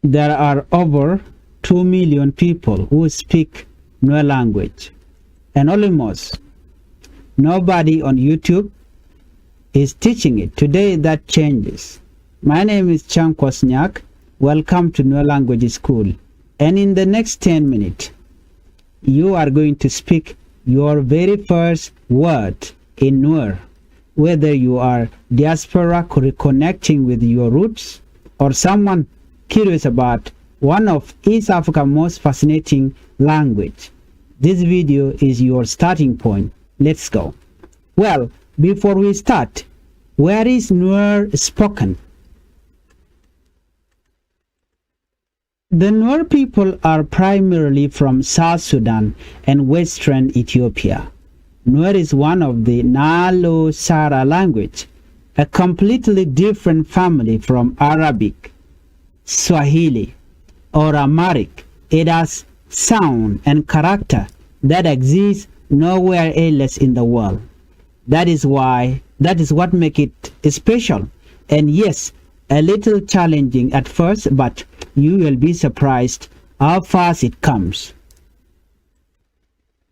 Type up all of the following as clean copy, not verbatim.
There are over 2 million people who speak Nuer language, and almost nobody on YouTube is teaching it. Today that changes. My name is Chang Kwasnyak. Welcome to Nuer Language School. And in the next 10 minutes, you are going to speak your very first word in Nuer, whether you are diaspora reconnecting with your roots or someone curious about one of East Africa's most fascinating language. This video is your starting point. Let's go. Well, before we start, where is Nuer spoken? The Nuer people are primarily from South Sudan and Western Ethiopia. Nuer is one of the Nalo-Sara language, a completely different family from Arabic, Swahili, or Amharic. It has sound and character that exists nowhere else in the world. That is what makes it special, and yes, a little challenging at first, but you will be surprised how fast it comes.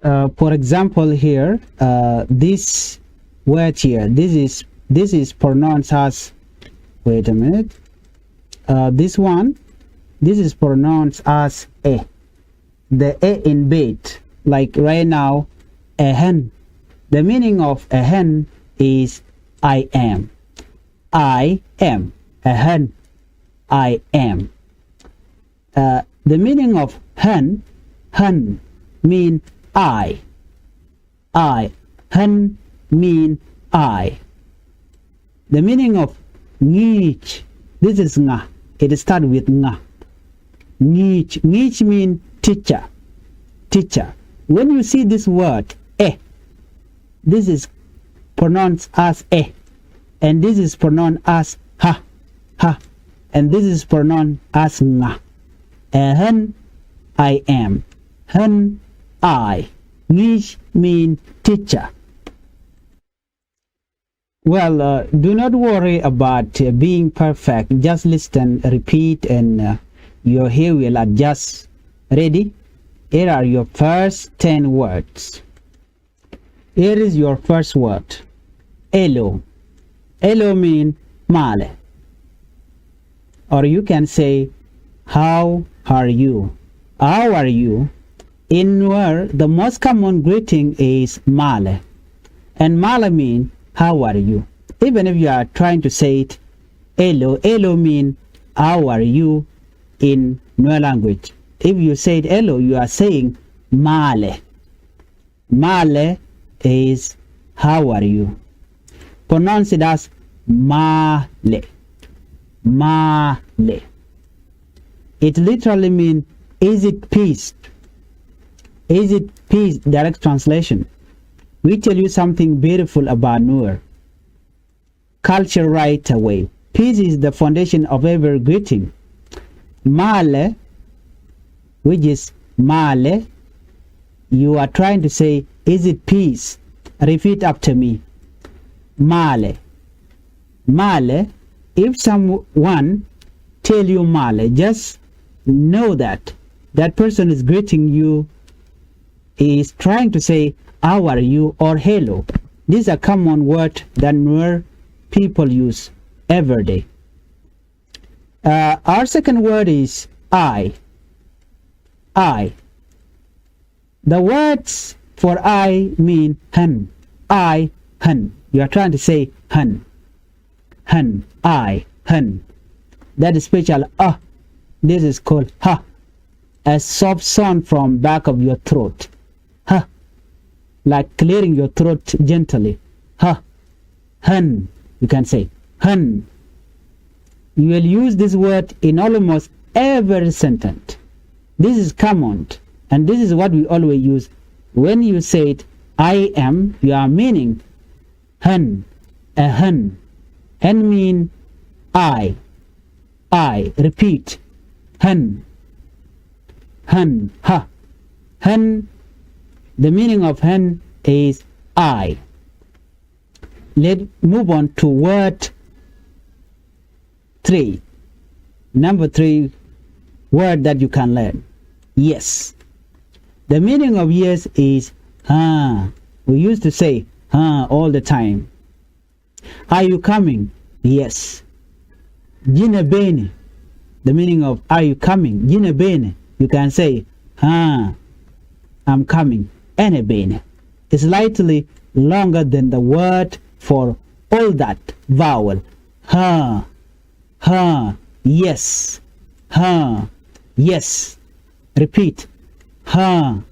For example, here, this word here, this is pronounced as, wait a minute, this is pronounced as a. The a in bed, like right now, a hen. The meaning of a hen is I am. I am a hen. I am. The meaning of hen mean I. Hen mean I. The meaning of ngich, this is nga. It starts with nga. Ngich mean teacher. When you see this word this is pronounced as and this is pronounced as ha, and this is pronounced as nga. Hen, I am. Hen, I. Ngich mean teacher. Well, do not worry about being perfect. Just listen, repeat, and your ear will adjust. Ready? Here are your first 10 words. Here is your first word. Hello. Hello means male. Or you can say, how are you? How are you? In Nuer, the most common greeting is male. And male means, how are you? Even if you are trying to say it, hello means, how are you in Nuer language. If you say hello, you are saying male. Male is how are you. Pronounce it as male. Male. It literally means is it peace? Is it peace? Direct translation. We tell you something beautiful about Nuer culture right away. Peace is the foundation of every greeting. Male, which is male, you are trying to say, is it peace? Repeat after me. Male. Male. If someone tell you male, just know that that person is greeting you, is trying to say, how are you, or hello. These are common words that Nuer people use every day. Our second word is I. I. The words for I mean hun. I, hun. You are trying to say hun. Hun. I, hun. That is special This is called ha. A soft sound from back of your throat. Ha. Like clearing your throat gently. Ha. Hun. You can say hun. You will use this word in almost every sentence. This is common, and this is what we always use. When you say it, I am, you are meaning hun, a hun. Hun mean I. Repeat. Hun. Hun. Ha. Hun. The meaning of hun is I. Let's move on to word 3. Number 3, word that you can learn. Yes. The meaning of yes is we used to say all the time. Are you coming? Yes. Jina bene. The meaning of are you coming? Jina bene. You can say I'm coming. Ene bene. It's slightly longer than the word for all that vowel. Yes. Yes. Repeat. The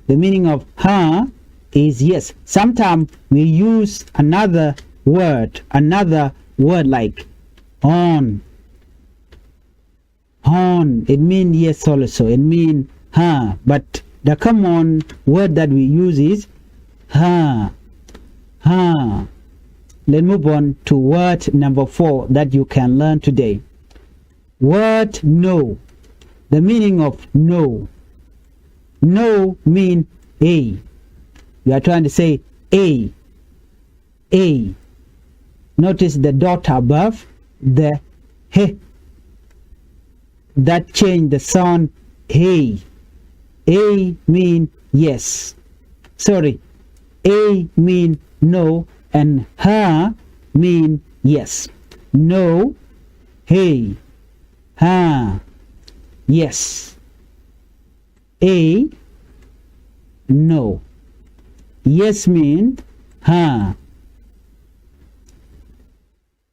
meaning of is yes. Sometimes we use another word like on. It means yes also. It means but the common word that we use is Let's move on to word number 4 that you can learn today. Word no. The meaning of no. No means a. You are trying to say a. Notice the dot above the he. That change the sound hey. A mean yes. Sorry. A mean no and ha mean yes. No, hey, ha, yes. A, no. Yes mean ha.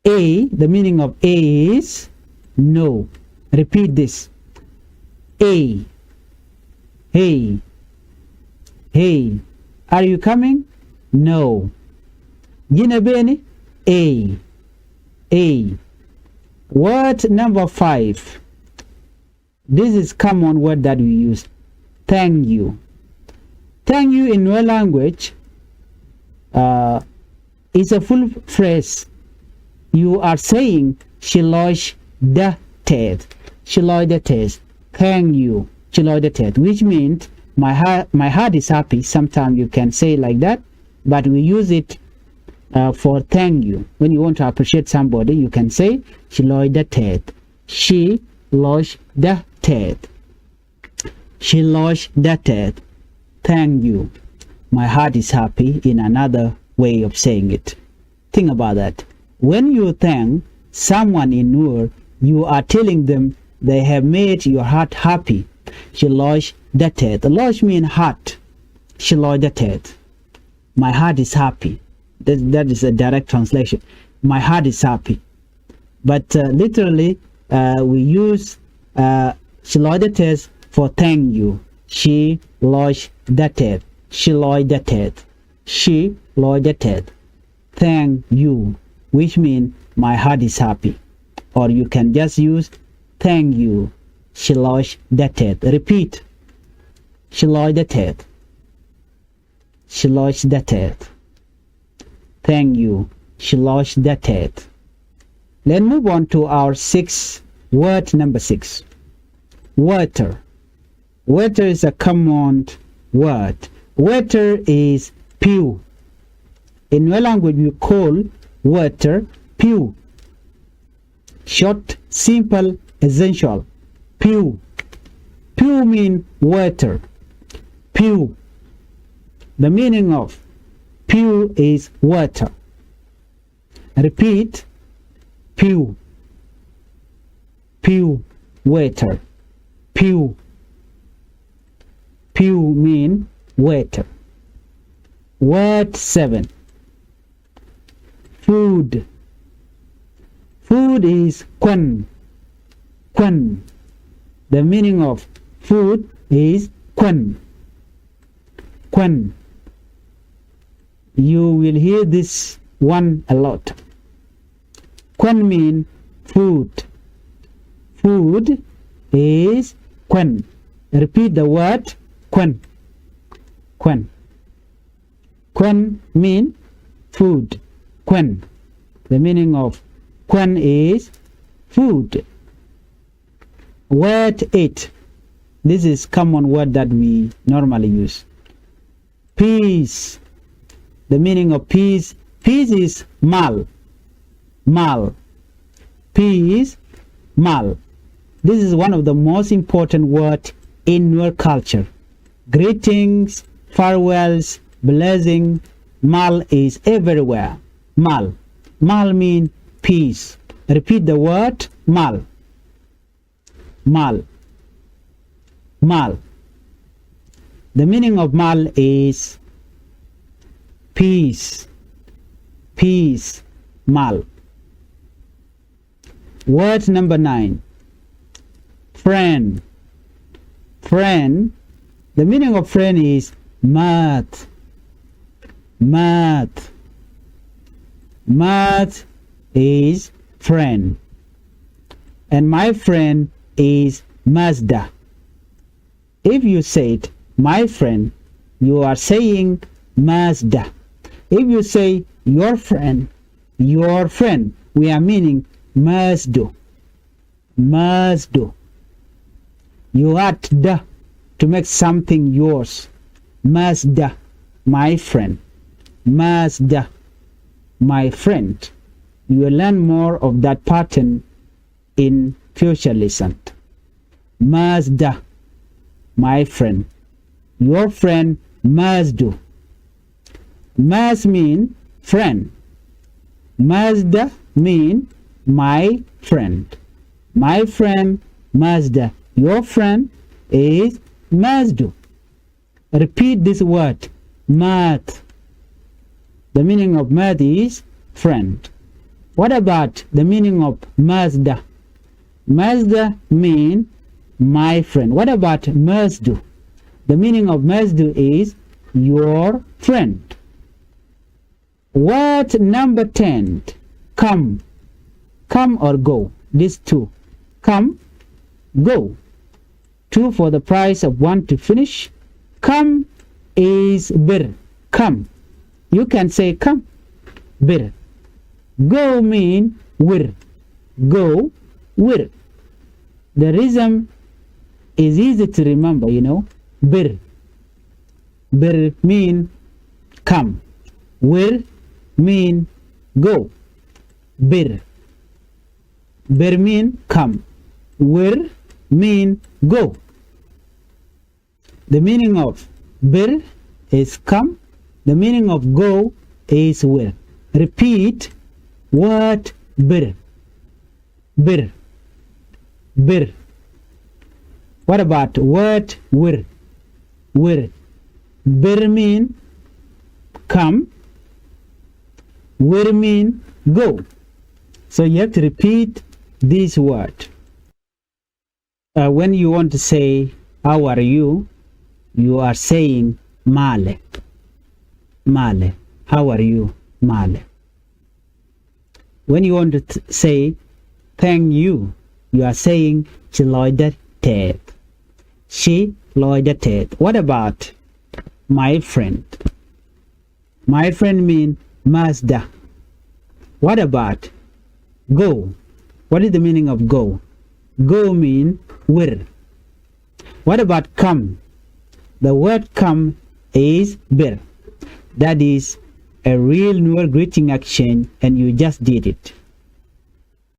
A, the meaning of A is no. Repeat this. A, hey, hey. Are you coming? No. Jina bene? A. Word number 5. This is common word that we use. Thank you. Thank you in Nuer language is a full phrase. You are saying Shilosh da ted. Shilosh da ted. Thank you. Shilosh da ted. Which means my heart is happy. Sometimes you can say like that, but we use it for thank you. When you want to appreciate somebody, you can say Shilosh da ted. Shilosh da ted. Shilosh da ted. Thank you. My heart is happy in another way of saying it. Think about that. When you thank someone in Nuer, you are telling them they have made your heart happy. Shilosh da ted. Losh means heart. Shilosh da ted. My heart is happy. That is a direct translation. My heart is happy. But literally, we use Shilosh da ted for thank you. Shilosh da ted. Shilosh da ted. Shilosh da ted. Thank you, which means my heart is happy. Or you can just use thank you. Shilosh da ted. Repeat. Shilosh da ted. Shilosh da ted. Thank you. Shilosh da ted. Let's move on to our word number 6. Water. Water is a common word. Water is pew. In Nuer language, we call water pew. Short, simple, essential. Pew. Pew means water. Pew. The meaning of pew is water. Repeat. Pew. Pew. Water. Pew. Pew mean water. Word 7. Food. Food is kwan. Kwan. The meaning of food is kwan. Kwan. You will hear this one a lot. Kwan mean food. Food is kwan. Repeat the word kwan. Kwan. Kwan mean food. Kwan. The meaning of kwan is food. Word 8. This is common word that we normally use. Peace. The meaning of peace is mal. Mal. Peace Mal. This is one of the most important words in Nuer culture. Greetings, farewells, blessing. Mal is everywhere. Mal. Mal means peace. Repeat the word mal. Mal. Mal. The meaning of mal is peace. Peace. Mal. Word number 9. Friend. Friend. The meaning of friend is mat. Mat. Mat is friend. And my friend is Mazda. If you said my friend, you are saying Mazda. If you say your friend, we are meaning Mazdo. Mazdo. You add the to make something yours. Mazda, my friend. Mazda, my friend. You will learn more of that pattern in future lesson. Mazda, my friend. Your friend Mazdo. Maz mean friend. Mazda mean my friend. My friend Mazda. Your friend is Mazdo. Repeat this word. Math. The meaning of math is friend. What about the meaning of Mazda? Mazda mean my friend. What about Mazdo? The meaning of Mazdo is your friend. Word number 10. Come. Come or go. These two. Come, go. 2 for the price of 1 to finish. Come is bir. Come. You can say come. Bir. Go mean wir. Go, wir. The rhythm is easy to remember, you know. Bir. Bir mean come. Wir mean go. Bir. Bir mean come. Wir mean go. The meaning of bir is come. The meaning of go is wir. Repeat word bir. Bir. Bir. What about word wir? Wir. Bir mean come. Wir mean go. So you have to repeat this word. When you want to say how are you, you are saying male. Male. How are you? Male. When you want to say thank you, you are saying she loided ted. She loided ted. What about my friend? My friend mean Mazda. What about go? What is the meaning of go? Go mean wir. What about come? The word come is bir. That is a real Nuer greeting action and you just did it.